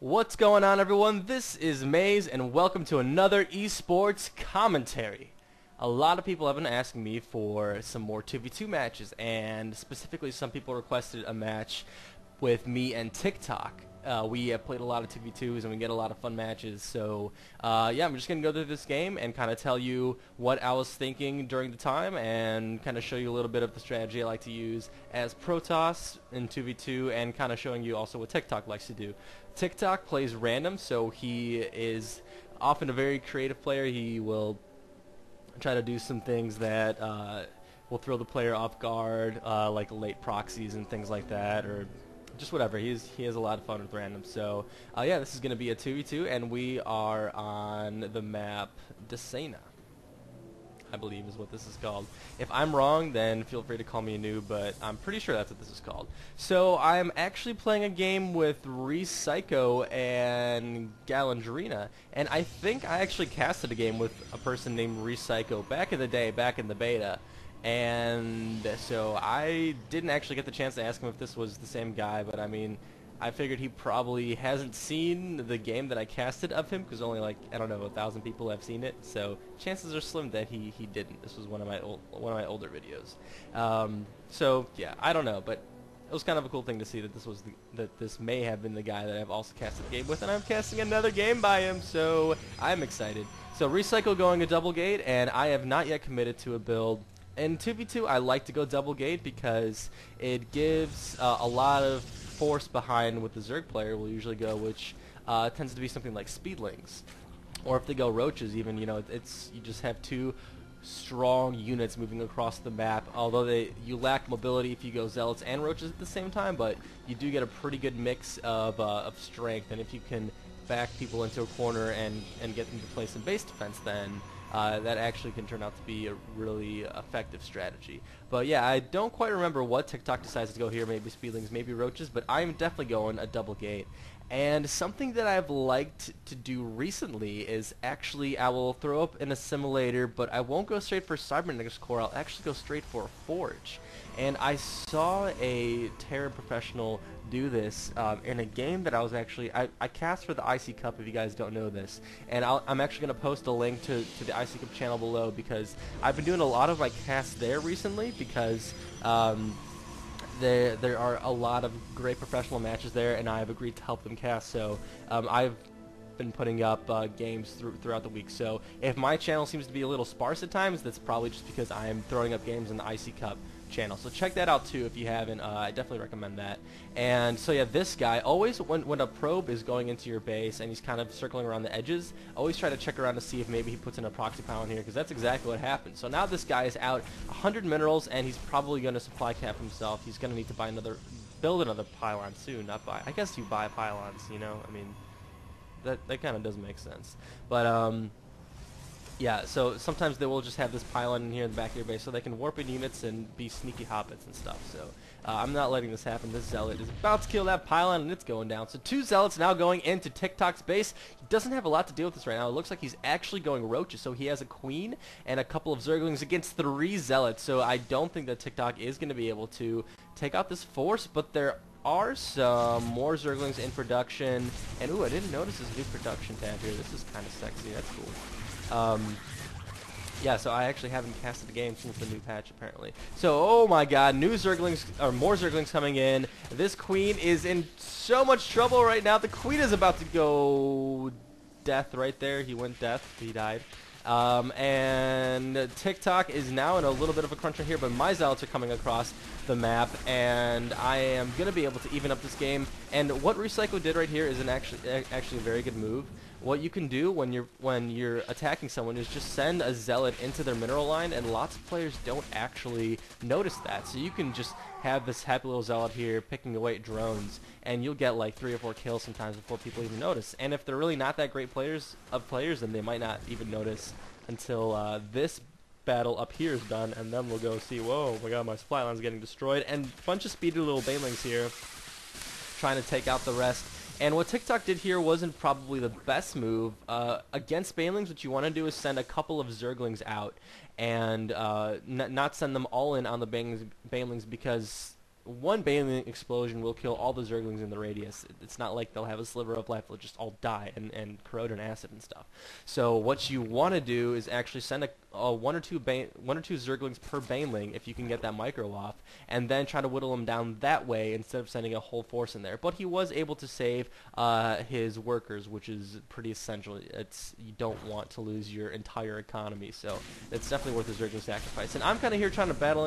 What's going on, everyone? This is Maze, and welcome to another esports commentary. A lot of people have been asking me for some more 2v2 matches, and specifically some people requested a match with me and TickTok. We have played a lot of 2v2s and we get a lot of fun matches, so yeah, I'm just going to go through this game and kind of tell you what I was thinking during the time and kind of show you a little bit of the strategy I like to use as Protoss in 2v2 and kind of showing you also what TickTok likes to do. TickTok plays random, so he is often a very creative player. He will try to do some things that will throw the player off guard, like late proxies and things like that, or just whatever. He has a lot of fun with random. So yeah, this is going to be a 2v2, and we are on the map Desena, I believe is what this is called. If I'm wrong, then feel free to call me a noob, but I'm pretty sure that's what this is called. So I'm actually playing a game with Repsycho and Galandrina, and I think I actually casted a game with a person named Repsycho back in the day, back in the beta. And so I didn't actually get the chance to ask him if this was the same guy, but I mean, I figured he probably hasn't seen the game that I casted of him, because only like, I don't know, 1,000 people have seen it, so chances are slim that he didn't. This was one of my older videos. So yeah, I don't know, but it was kind of a cool thing to see that this may have been the guy that I've also casted a game with, and I'm casting another game by him, so I'm excited. So Repsycho going a double gate, and I have not yet committed to a build. In 2v2, I like to go double gate because it gives a lot of force behind what the Zerg player will usually go, which tends to be something like Speedlings. Or if they go Roaches even, you know, you just have two strong units moving across the map, although you lack mobility if you go Zealots and Roaches at the same time, but you do get a pretty good mix of strength, and if you can back people into a corner and get them to play some base defense, then that actually can turn out to be a really effective strategy. But yeah, I don't quite remember what TickTok decides to go here, maybe Speedlings, maybe Roaches, but I'm definitely going a double gate. And something that I've liked to do recently is actually I will throw up an assimilator, but I won't go straight for Cybernetics Core, I'll actually go straight for a Forge. And I saw a Terran professional do this in a game that I was actually, I cast for the IC Cup, if you guys don't know this, and I'm actually going to post a link to the IC Cup channel below, because I've been doing a lot of my casts there recently, because there are a lot of great professional matches there, and I've agreed to help them cast, so I've been putting up games throughout the week. So if my channel seems to be a little sparse at times, that's probably just because I am throwing up games in the IC Cup channel. So check that out too if you haven't. I definitely recommend that. And so yeah, this guy, always when a probe is going into your base and he's kind of circling around the edges, always try to check around to see if maybe he puts in a proxy pylon here, because that's exactly what happened. So now this guy is out 100 minerals, and he's probably going to supply cap himself. He's going to need to build another pylon soon. Not buy. I guess you buy pylons, you know. I mean, that kind of doesn't make sense. But yeah, so sometimes they will just have this pylon in here in the back of your base so they can warp in units and be sneaky hobbits and stuff. So I'm not letting this happen. This Zealot is about to kill that pylon, and it's going down. So two Zealots now going into TickTok's base. He doesn't have a lot to deal with this right now. It looks like he's actually going Roaches. So he has a Queen and a couple of Zerglings against 3 Zealots. So I don't think that TickTok is going to be able to take out this force, but there are some more Zerglings in production. And ooh, I didn't notice this new production tab here. This is kind of sexy. That's cool. Yeah, so I actually haven't casted the game since the new patch, apparently. So, oh my god, new Zerglings, or more Zerglings coming in. This Queen is in so much trouble right now. The Queen is about to go death right there. He went death. He died. And TickTok is now in a little bit of a crunch right here, but my Zealots are coming across the map, and I am going to be able to even up this game. And what Repsycho did right here is actually a very good move. What you can do when you're attacking someone is just send a Zealot into their mineral line, and lots of players don't actually notice that. So you can just have this happy little Zealot here picking away at drones, and you'll get like 3 or 4 kills sometimes before people even notice. And if they're really not that great players, then they might not even notice until this battle up here is done, and then we'll go see, whoa, my god, my supply line's getting destroyed, and a bunch of speedy little banelings here trying to take out the rest. And what TickTok did here wasn't probably the best move. Against Banelings, what you want to do is send a couple of Zerglings out and not send them all in on the Banelings, because one Baneling explosion will kill all the Zerglings in the radius. It's not like they'll have a sliver of life; they'll just all die and corrode in acid and stuff. So what you want to do is actually send one or two Zerglings per Baneling if you can get that micro off, and then try to whittle them down that way instead of sending a whole force in there. But he was able to save his workers, which is pretty essential. You don't want to lose your entire economy, so it's definitely worth a Zergling sacrifice. And I'm kind of here trying to battle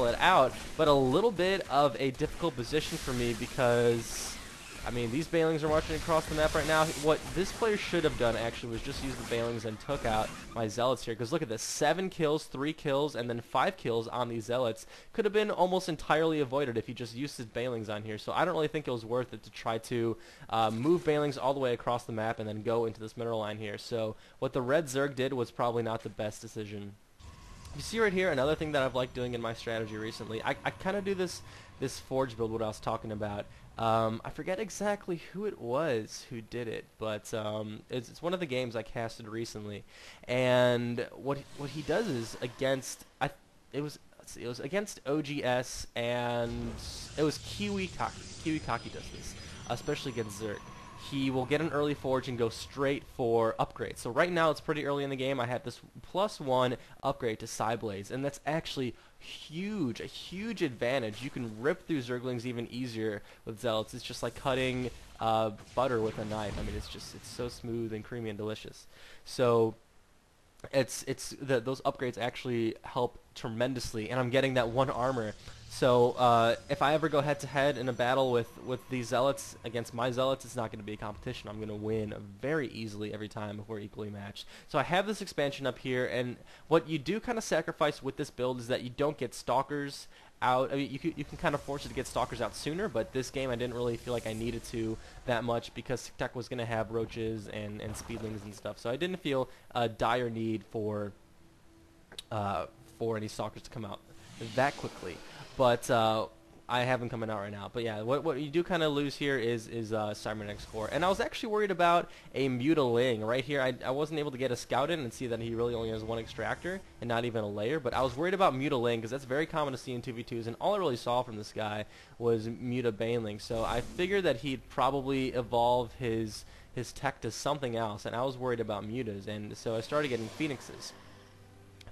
it out, but a little bit of a difficult position for me because, I mean, these Banelings are marching across the map right now. What this player should have done, actually, was just use the Banelings and took out my Zealots here. Because look at this, 7 kills, 3 kills, and then 5 kills on these Zealots. Could have been almost entirely avoided if he just used his Banelings on here. So I don't really think it was worth it to try to move Banelings all the way across the map and then go into this mineral line here. So what the red Zerg did was probably not the best decision. You see right here, another thing that I've liked doing in my strategy recently, I kind of do this Forge build, what I was talking about. I forget exactly who it was who did it, but it's one of the games I casted recently. And what he does is against, it was against OGS, and it was Kiwikaki. Kiwikaki does this, especially against Zerg. He will get an early forge and go straight for upgrade. So right now it's pretty early in the game. I have this +1 upgrade to Psyblades, and that's actually huge, a huge advantage. You can rip through Zerglings even easier with Zealots. It's just like cutting butter with a knife. I mean, it's so smooth and creamy and delicious. So those upgrades actually help tremendously, and I'm getting that 1 armor. So if I ever go head-to-head in a battle with these Zealots against my Zealots, it's not going to be a competition. I'm going to win very easily every time if we're equally matched. So I have this expansion up here, and what you do kind of sacrifice with this build is that you don't get Stalkers out. I mean, you can kind of force it to get Stalkers out sooner, but this game I didn't really feel like I needed to that much because TickTok was going to have roaches and speedlings and stuff. So I didn't feel a dire need for any Stalkers to come out that quickly. But I have them coming out right now. But yeah, what you do kind of lose here is Cybernetic Core. And I was actually worried about a Mutiling right here. I wasn't able to get a scout in and see that he really only has 1 extractor and not even a layer. But I was worried about Mutiling because that's very common to see in 2v2s. And all I really saw from this guy was Muta Baneling. So I figured that he'd probably evolve his tech to something else. And I was worried about Mutas. And so I started getting Pheonixes.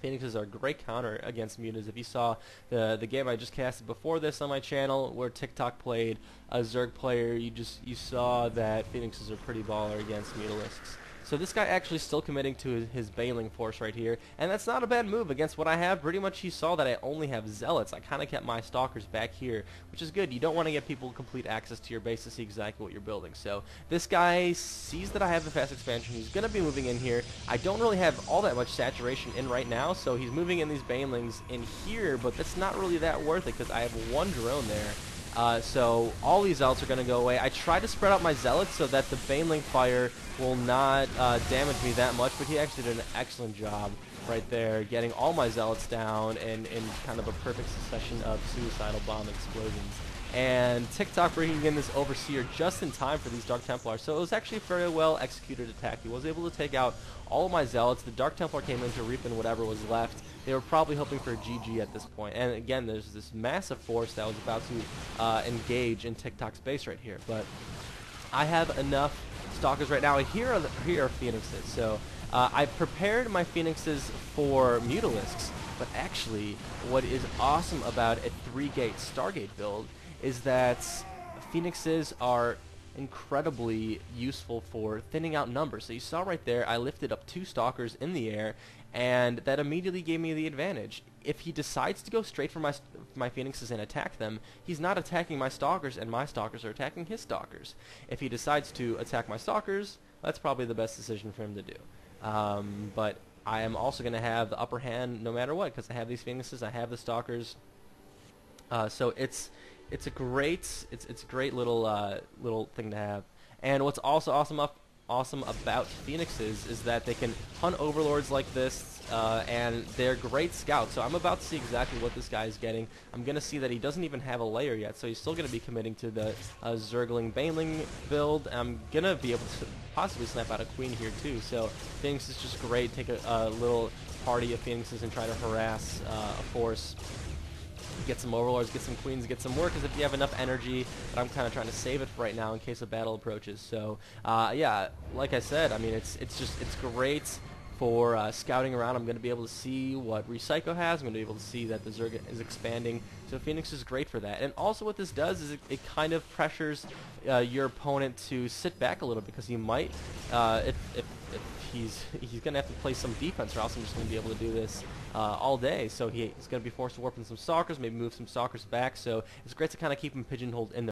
Pheonixes are a great counter against Mutas. If you saw the game I just casted before this on my channel, where TickTok played a Zerg player, you saw that Pheonixes are pretty baller against Mutalisks. So this guy actually still committing to his Baneling force right here, and that's not a bad move against what I have. Pretty much he saw that I only have Zealots. I kind of kept my Stalkers back here, which is good. You don't want to get people complete access to your base to see exactly what you're building. So this guy sees that I have the fast expansion. He's going to be moving in here. I don't really have all that much saturation in right now, so he's moving in these Banelings in here, but that's not really that worth it because I have 1 drone there. So all these Zealots are going to go away. I try to spread out my Zealots so that the Baneling fire will not damage me that much, but he actually did an excellent job right there, getting all my Zealots down in kind of a perfect succession of suicidal bomb explosions. And TickTok bringing in this Overseer just in time for these Dark Templars. So it was actually a very well executed attack. He was able to take out all of my Zealots. The Dark Templar came in to reap in whatever was left. They were probably hoping for a GG at this point. And again, there's this massive force that was about to engage in TickTok's base right here. But I have enough Stalkers right now. Here are Pheonixes. So I've prepared my Pheonixes for Mutalisks. But actually, what is awesome about a 3-gate Stargate build is that Pheonixes are incredibly useful for thinning out numbers. So you saw right there, I lifted up 2 Stalkers in the air, and that immediately gave me the advantage. If he decides to go straight for my Pheonixes and attack them, he's not attacking my Stalkers, and my Stalkers are attacking his Stalkers. If he decides to attack my Stalkers, that's probably the best decision for him to do. But I am also going to have the upper hand no matter what, because I have these Pheonixes, I have the Stalkers. So it's a great little thing to have. And what's also awesome about Pheonixes is that they can hunt overlords like this, and they're great scouts. So I'm about to see exactly what this guy is getting. I'm going to see that he doesn't even have a layer yet, so he's still going to be committing to the Zergling Baneling build. I'm going to be able to possibly snap out a queen here too. So Pheonix is just great. Take a little party of Pheonixes and try to harass a force. get some overlords, get some queens, get some work, because if you have enough energy, but I'm kind of trying to save it for right now in case a battle approaches. So yeah, like I said, I mean, it's great for scouting around. I'm going to be able to see what Recycle has. I'm going to be able to see that the Zerg is expanding. So Pheonix is great for that. And also what this does is it kind of pressures your opponent to sit back a little, because he might, if he's going to have to play some defense, or else I'm just going to be able to do this all day. So he's going to be forced to warp in some stalkers, maybe move some stalkers back. So it's great to kind of keep him pigeonholed in there.